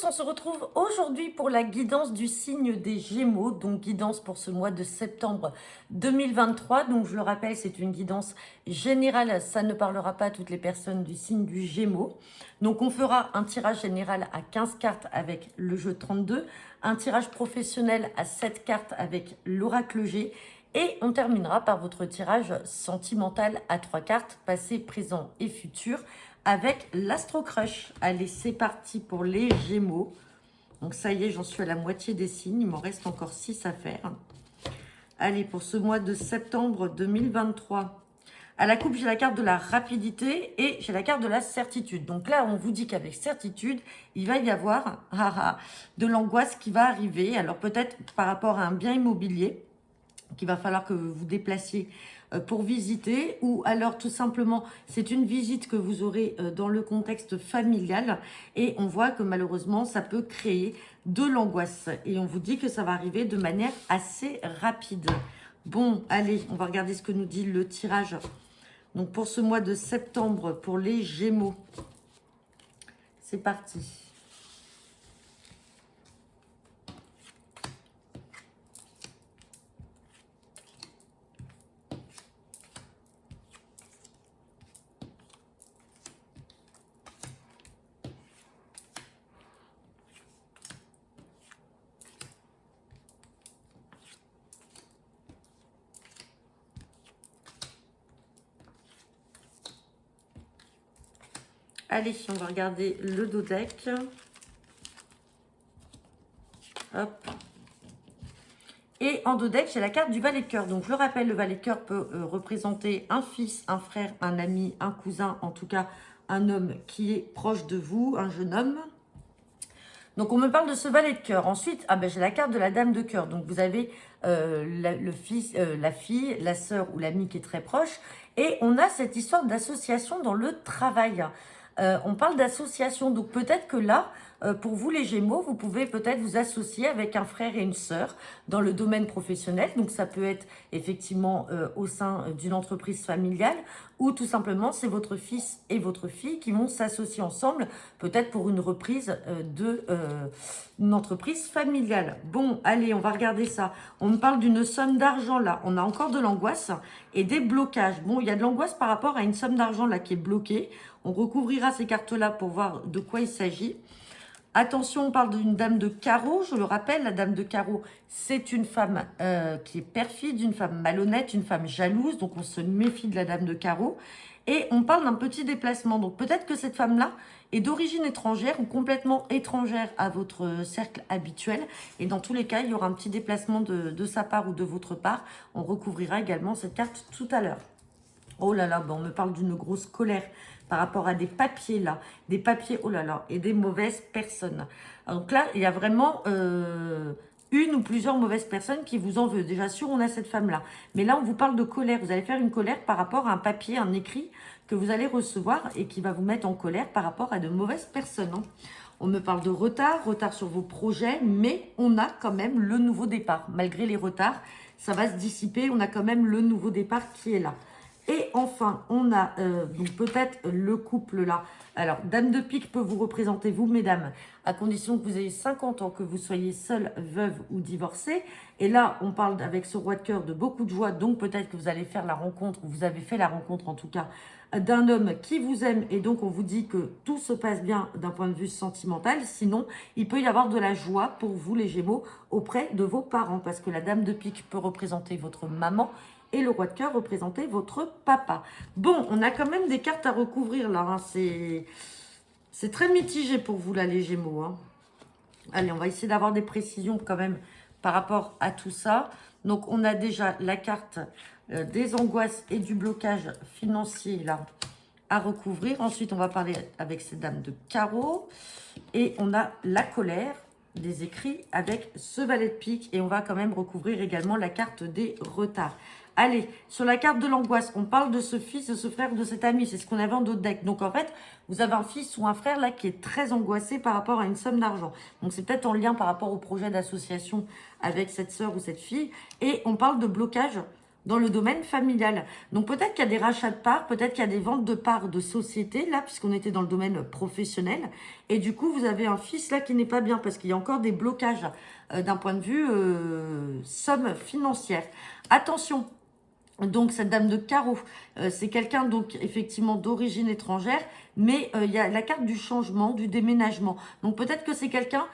tous, on se retrouve aujourd'hui pour la guidance du signe des Gémeaux, donc guidance pour ce mois de septembre 2023. Donc je le rappelle, c'est une guidance générale, ça ne parlera pas à toutes les personnes du signe du Gémeaux. Donc on fera un tirage général à 15 cartes avec le jeu 32, un tirage professionnel à 7 cartes avec l'oracle G, et on terminera par votre tirage sentimental à 3 cartes, passé, présent et futur, avec l'Astro Crush. Allez, c'est parti pour les Gémeaux. Donc ça y est, j'en suis à la moitié des signes. Il m'en reste encore 6 à faire. Allez, pour ce mois de septembre 2023. À la coupe, j'ai la carte de la rapidité et j'ai la carte de la certitude. Donc là, on vous dit qu'avec certitude, il va y avoir de l'angoisse qui va arriver. Alors peut-être par rapport à un bien immobilier qu'il va falloir que vous déplaciez pour visiter, ou alors tout simplement c'est une visite que vous aurez dans le contexte familial, et on voit que malheureusement ça peut créer de l'angoisse, et on vous dit que ça va arriver de manière assez rapide. Bon, allez, on va regarder ce que nous dit le tirage. Donc pour ce mois de septembre, pour les Gémeaux, c'est parti. Allez, on va regarder le dos deck. Hop. Et en dos deck, j'ai la carte du valet de cœur. Donc, je le rappelle, le valet de cœur peut représenter un fils, un frère, un ami, un cousin, en tout cas, un homme qui est proche de vous, un jeune homme. Donc, on me parle de ce valet de cœur. Ensuite, j'ai la carte de la dame de cœur. Donc, vous avez le fils, la fille, la sœur ou l'ami qui est très proche. Et on a cette histoire d'association dans le travail. On parle d'association, donc peut-être que là, pour vous les Gémeaux, vous pouvez peut-être vous associer avec un frère et une sœur dans le domaine professionnel. Donc ça peut être effectivement au sein d'une entreprise familiale, ou tout simplement c'est votre fils et votre fille qui vont s'associer ensemble, peut-être pour une reprise d'une entreprise familiale. Bon, allez, on va regarder ça. On me parle d'une somme d'argent là. On a encore de l'angoisse et des blocages. Bon, il y a de l'angoisse par rapport à une somme d'argent là qui est bloquée. On recouvrira ces cartes-là pour voir de quoi il s'agit. Attention, on parle d'une dame de carreau. Je le rappelle, la dame de carreau, c'est une femme qui est perfide, une femme malhonnête, une femme jalouse. Donc, on se méfie de la dame de carreau. Et on parle d'un petit déplacement. Donc, peut-être que cette femme-là est d'origine étrangère ou complètement étrangère à votre cercle habituel. Et dans tous les cas, il y aura un petit déplacement de sa part ou de votre part. On recouvrira également cette carte tout à l'heure. Oh là là, on me parle d'une grosse colère par rapport à des papiers là, des papiers, oh là là, et des mauvaises personnes. Donc là, il y a vraiment une ou plusieurs mauvaises personnes qui vous en veulent. Déjà sûr, on a cette femme-là. Mais là, on vous parle de colère. Vous allez faire une colère par rapport à un papier, un écrit que vous allez recevoir et qui va vous mettre en colère par rapport à de mauvaises personnes. Hein. On me parle de retard sur vos projets, mais on a quand même le nouveau départ. Malgré les retards, ça va se dissiper. On a quand même le nouveau départ qui est là. Et enfin, on a donc peut-être le couple là. Alors, dame de pique peut vous représenter vous, mesdames, à condition que vous ayez 50 ans, que vous soyez seule, veuve ou divorcée. Et là, on parle avec ce roi de cœur de beaucoup de joie. Donc, peut-être que vous allez faire la rencontre, ou vous avez fait la rencontre en tout cas, d'un homme qui vous aime. Et donc, on vous dit que tout se passe bien d'un point de vue sentimental. Sinon, il peut y avoir de la joie pour vous, les Gémeaux, auprès de vos parents. Parce que la dame de pique peut représenter votre maman. Et le roi de cœur représentait votre papa. Bon, on a quand même des cartes à recouvrir là. Hein. C'est très mitigé pour vous là, les Gémeaux. Hein. Allez, on va essayer d'avoir des précisions quand même par rapport à tout ça. Donc, on a déjà la carte des angoisses et du blocage financier là à recouvrir. Ensuite, on va parler avec ces dames de carreau. Et on a la colère des écrits avec ce valet de pique. Et on va quand même recouvrir également la carte des retards. Allez, sur la carte de l'angoisse, on parle de ce fils, de ce frère, de cet ami. C'est ce qu'on avait en d'autres decks. Donc, en fait, vous avez un fils ou un frère là qui est très angoissé par rapport à une somme d'argent. Donc, c'est peut-être en lien par rapport au projet d'association avec cette sœur ou cette fille. Et on parle de blocage dans le domaine familial. Donc peut-être qu'il y a des rachats de parts, peut-être qu'il y a des ventes de parts de société, là, puisqu'on était dans le domaine professionnel. Et du coup, vous avez un fils là qui n'est pas bien, parce qu'il y a encore des blocages d'un point de vue somme financière. Attention, donc cette dame de carreau, c'est quelqu'un donc effectivement d'origine étrangère, mais il y a la carte du changement, du déménagement. Donc peut-être que c'est quelqu'un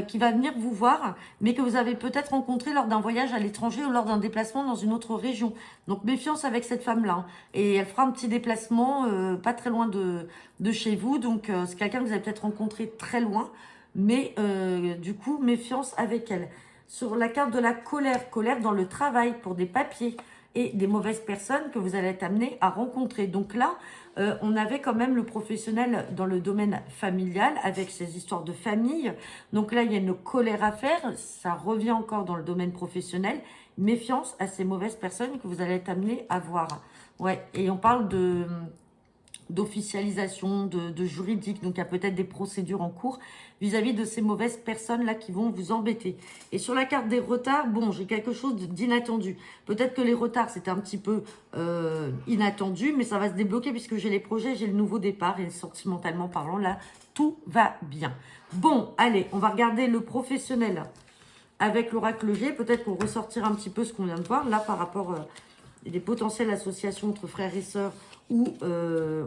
qui va venir vous voir, mais que vous avez peut-être rencontré lors d'un voyage à l'étranger ou lors d'un déplacement dans une autre région. Donc méfiance avec cette femme-là. Hein. Et elle fera un petit déplacement pas très loin de chez vous. Donc c'est quelqu'un que vous avez peut-être rencontré très loin, mais du coup méfiance avec elle. Sur la carte de la colère, colère dans le travail pour des papiers et des mauvaises personnes que vous allez être amené à rencontrer. Donc là, on avait quand même le professionnel dans le domaine familial avec ces histoires de famille. Donc là, il y a une colère à faire. Ça revient encore dans le domaine professionnel. Méfiance à ces mauvaises personnes que vous allez être amené à voir. Ouais, et on parle d'officialisation, de juridique. Donc, il y a peut-être des procédures en cours vis-à-vis de ces mauvaises personnes-là qui vont vous embêter. Et sur la carte des retards, bon, j'ai quelque chose d'inattendu. Peut-être que les retards, c'était un petit peu inattendu, mais ça va se débloquer puisque j'ai les projets, j'ai le nouveau départ et sentimentalement parlant, là, tout va bien. Bon, allez, on va regarder le professionnel avec l'oracle G. Peut-être qu'on ressortira un petit peu ce qu'on vient de voir, là, par rapport à des potentielles associations entre frères et sœurs ou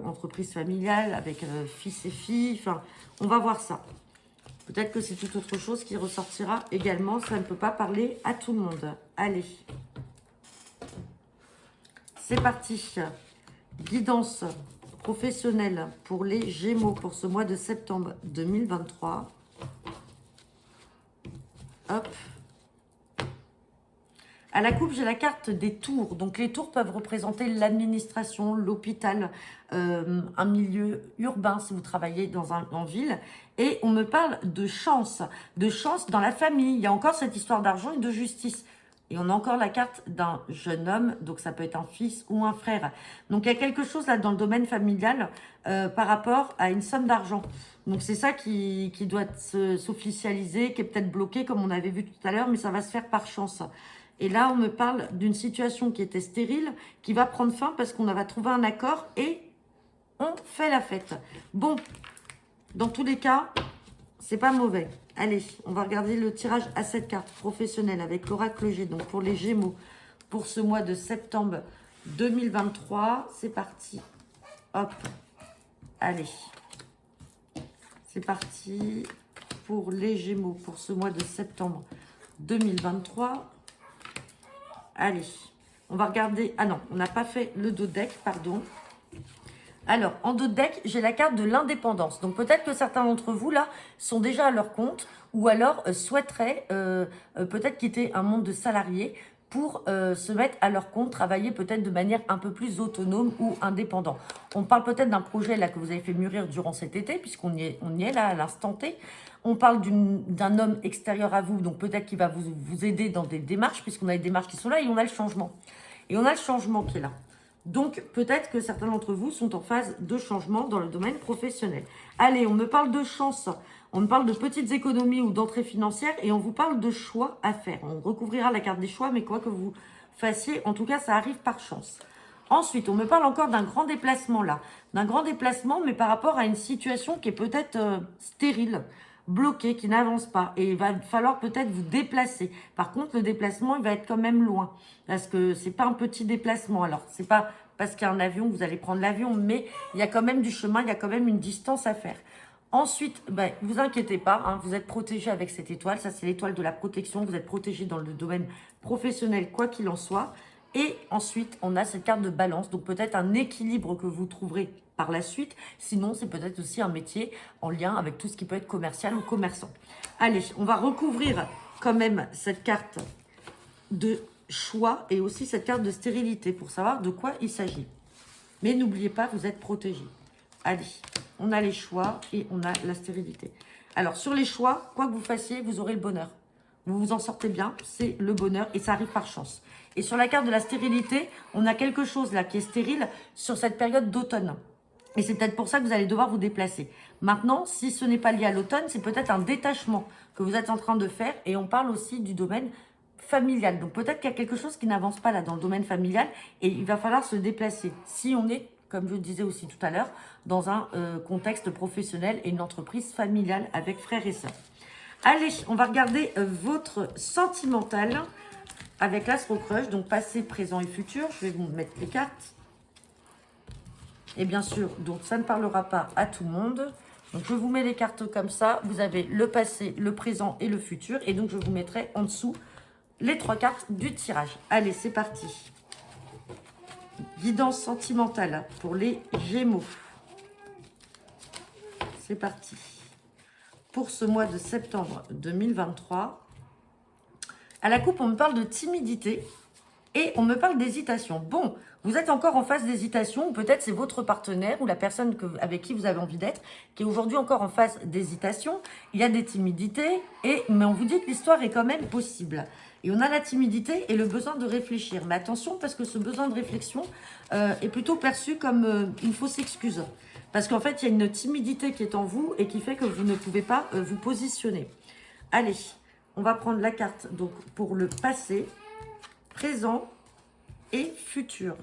entreprise familiale avec fils et filles. Enfin, on va voir ça. Peut-être que c'est tout autre chose qui ressortira également. Ça ne peut pas parler à tout le monde. Allez. C'est parti. Guidance professionnelle pour les Gémeaux pour ce mois de septembre 2023. Hop. À la coupe, j'ai la carte des tours. Donc, les tours peuvent représenter l'administration, l'hôpital, un milieu urbain si vous travaillez en ville. Et on me parle de chance dans la famille. Il y a encore cette histoire d'argent et de justice. Et on a encore la carte d'un jeune homme, donc ça peut être un fils ou un frère. Donc, il y a quelque chose là dans le domaine familial par rapport à une somme d'argent. Donc, c'est ça qui doit s'officialiser, qui est peut-être bloqué comme on avait vu tout à l'heure, mais ça va se faire par chance. Et là, on me parle d'une situation qui était stérile, qui va prendre fin parce qu'on va trouver un accord et on fait la fête. Bon, dans tous les cas, c'est pas mauvais. Allez, on va regarder le tirage à cette carte professionnelle avec l'oracle G, donc pour les Gémeaux, pour ce mois de septembre 2023. C'est parti. Hop. Allez. C'est parti pour les Gémeaux, pour ce mois de septembre 2023. Allez, on va regarder... Ah non, on n'a pas fait le dos de deck, pardon. Alors, en dos de deck, j'ai la carte de l'indépendance. Donc, peut-être que certains d'entre vous, là, sont déjà à leur compte ou alors souhaiteraient peut-être quitter un monde de salariés pour se mettre à leur compte, travailler peut-être de manière un peu plus autonome ou indépendant. On parle peut-être d'un projet là que vous avez fait mûrir durant cet été, puisqu'on y est là à l'instant T. On parle d'un homme extérieur à vous, donc peut-être qu'il va vous aider dans des démarches, puisqu'on a des démarches qui sont là et on a le changement. Et on a le changement qui est là. Donc, peut-être que certains d'entre vous sont en phase de changement dans le domaine professionnel. Allez, on me parle de chance, on me parle de petites économies ou d'entrées financières et on vous parle de choix à faire. On recouvrira la carte des choix, mais quoi que vous fassiez, en tout cas, ça arrive par chance. Ensuite, on me parle encore d'un grand déplacement là. D'un grand déplacement, mais par rapport à une situation qui est peut-être stérile, bloquée, qui n'avance pas. Et il va falloir peut-être vous déplacer. Par contre, le déplacement, il va être quand même loin. Parce que c'est pas un petit déplacement. Alors, c'est pas parce qu'il y a un avion que vous allez prendre l'avion, mais il y a quand même du chemin, il y a quand même une distance à faire. Ensuite, ben, vous inquiétez pas, hein, vous êtes protégé avec cette étoile. Ça, c'est l'étoile de la protection. Vous êtes protégé dans le domaine professionnel, quoi qu'il en soit. Et ensuite, on a cette carte de balance. Donc, peut-être un équilibre que vous trouverez par la suite. Sinon, c'est peut-être aussi un métier en lien avec tout ce qui peut être commercial ou commerçant. Allez, on va recouvrir quand même cette carte de choix et aussi cette carte de stérilité pour savoir de quoi il s'agit. Mais n'oubliez pas, vous êtes protégé. Allez, on a les choix et on a la stérilité. Alors, sur les choix, quoi que vous fassiez, vous aurez le bonheur. Vous vous en sortez bien, c'est le bonheur et ça arrive par chance. Et sur la carte de la stérilité, on a quelque chose là qui est stérile sur cette période d'automne. Et c'est peut-être pour ça que vous allez devoir vous déplacer. Maintenant, si ce n'est pas lié à l'automne, c'est peut-être un détachement que vous êtes en train de faire. Et on parle aussi du domaine familial. Donc peut-être qu'il y a quelque chose qui n'avance pas là dans le domaine familial et il va falloir se déplacer. Si on est, comme je le disais aussi tout à l'heure, dans un contexte professionnel et une entreprise familiale avec frères et sœurs. Allez, on va regarder votre sentimental avec l'Astro Crush, donc passé, présent et futur. Je vais vous mettre les cartes. Et bien sûr, donc ça ne parlera pas à tout le monde. Donc je vous mets les cartes comme ça. Vous avez le passé, le présent et le futur. Et donc je vous mettrai en dessous les 3 cartes du tirage. Allez, c'est parti. Guidance sentimentale pour les Gémeaux. C'est parti. Pour ce mois de septembre 2023. À la coupe, on me parle de timidité et on me parle d'hésitation. Bon, vous êtes encore en phase d'hésitation ou peut-être c'est votre partenaire ou la personne avec qui vous avez envie d'être qui est aujourd'hui encore en phase d'hésitation. Il y a des timidités, mais on vous dit que l'histoire est quand même possible. Et on a la timidité et le besoin de réfléchir. Mais attention parce que ce besoin de réflexion est plutôt perçu comme une fausse excuse. Parce qu'en fait, il y a une timidité qui est en vous et qui fait que vous ne pouvez pas vous positionner. Allez, on va prendre la carte donc, pour le passé, présent et futur.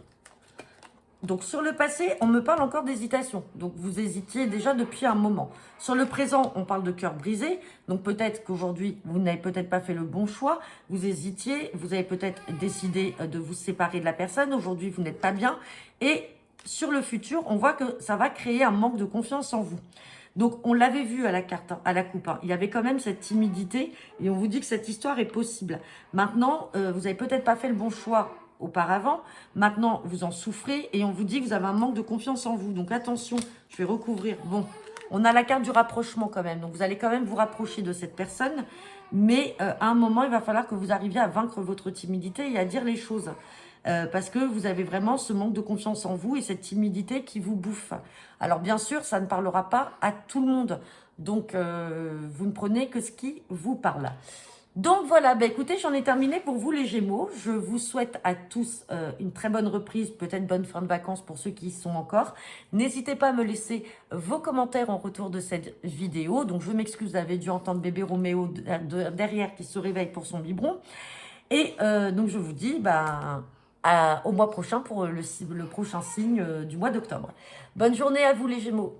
Donc sur le passé, on me parle encore d'hésitation. Donc vous hésitiez déjà depuis un moment. Sur le présent, on parle de cœur brisé. Donc peut-être qu'aujourd'hui, vous n'avez peut-être pas fait le bon choix. Vous hésitiez, vous avez peut-être décidé de vous séparer de la personne. Aujourd'hui, vous n'êtes pas bien. Et sur le futur, on voit que ça va créer un manque de confiance en vous. Donc, on l'avait vu à la carte, à la coupe. Il y avait quand même cette timidité et on vous dit que cette histoire est possible. Maintenant, vous n'avez peut-être pas fait le bon choix auparavant. Maintenant, vous en souffrez et on vous dit que vous avez un manque de confiance en vous. Donc, attention, je vais recouvrir. Bon, on a la carte du rapprochement quand même. Donc, vous allez quand même vous rapprocher de cette personne. Mais à un moment, il va falloir que vous arriviez à vaincre votre timidité et à dire les choses. Parce que vous avez vraiment ce manque de confiance en vous et cette timidité qui vous bouffe. Alors bien sûr, ça ne parlera pas à tout le monde. Donc, vous ne prenez que ce qui vous parle. Donc voilà, bah écoutez, j'en ai terminé pour vous les Gémeaux. Je vous souhaite à tous une très bonne reprise, peut-être bonne fin de vacances pour ceux qui y sont encore. N'hésitez pas à me laisser vos commentaires en retour de cette vidéo. Donc je m'excuse, vous avez dû entendre bébé Roméo derrière qui se réveille pour son biberon. Et donc je vous dis au mois prochain pour le prochain signe du mois d'octobre. Bonne journée à vous les Gémeaux.